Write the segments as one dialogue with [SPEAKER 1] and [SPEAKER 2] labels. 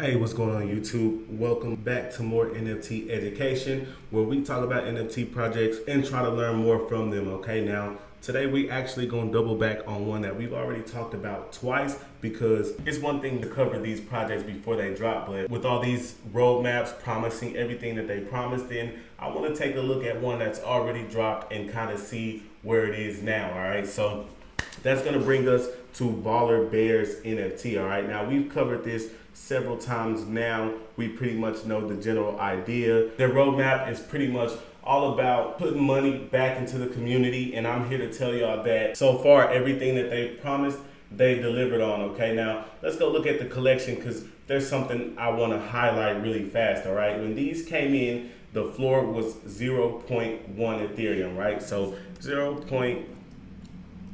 [SPEAKER 1] Hey, what's going on YouTube? Welcome back to more NFT education, where we talk about NFT projects and try to learn more from them. Okay, now today we actually gonna double back on one that we've already talked about twice, because it's one thing to cover these projects before they drop, but with all these roadmaps promising everything that they promised, then I want to take a look at one that's already dropped and kind of see where it is now. All right, so that's gonna bring us to Baller Bears NFT. All right, now we've covered this several times now. We pretty much know the general idea. Their roadmap is pretty much all about putting money back into the community, and I'm here to tell y'all that so far everything that they've promised, they delivered on. Okay, now let's go look at the collection, because there's something I want to highlight really fast. All right, when these came in, the floor was 0.1 Ethereum, right? So 0.1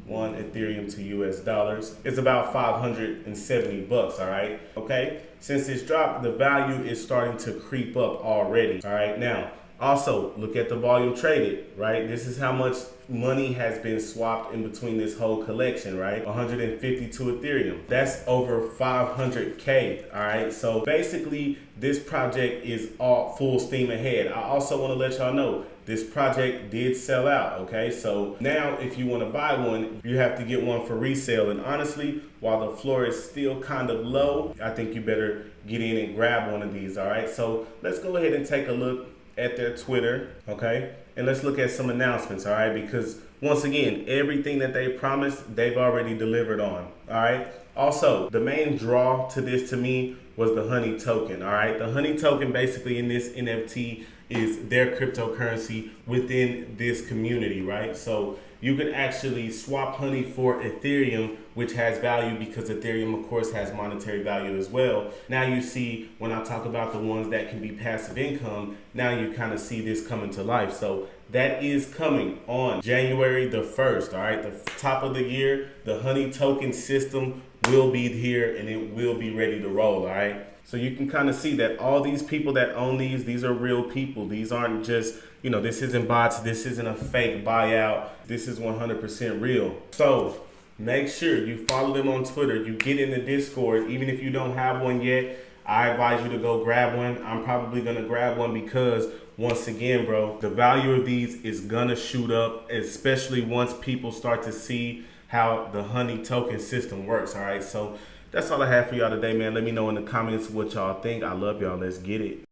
[SPEAKER 1] Ethereum to US dollars. It's about 570 bucks, all right? Okay, since it's dropped, the value is starting to creep up already, all right? Now, also look at the volume traded, right? This is how much money has been swapped in between this whole collection, right? 152 Ethereum. That's over 500K, all right? So basically, this project is all full steam ahead. I also want to let y'all know this project did sell out, okay? So now if you want to buy one, you have to get one for resale. And honestly, while the floor is still kind of low, I think you better get in and grab one of these, all right? So let's go ahead and take a look at their Twitter, okay? And let's look at some announcements, all right? Because once again, everything that they promised, they've already delivered on, all right? Also, the main draw to this to me was the honey token, all right? The honey token basically in this NFT is their cryptocurrency within this community, right? So you can actually swap honey for Ethereum, which has value because Ethereum, of course, has monetary value as well. Now you see, when I talk about the ones that can be passive income, now you kind of see this coming to life. So that is coming on January the 1st, all right? The top of the year, the honey token system will be here and it will be ready to roll, all right? So you can kind of see that all these people that own these are real people. These aren't just, this isn't bots. This isn't a fake buyout. This is 100% real. So make sure you follow them on Twitter. You get in the Discord. Even if you don't have one yet, I advise you to go grab one. I'm probably going to grab one because, once again, bro, the value of these is going to shoot up, especially once people start to see how the honey token system works, all right? So that's all I have for y'all today, man. Let me know in the comments what y'all think. I love y'all. Let's get it.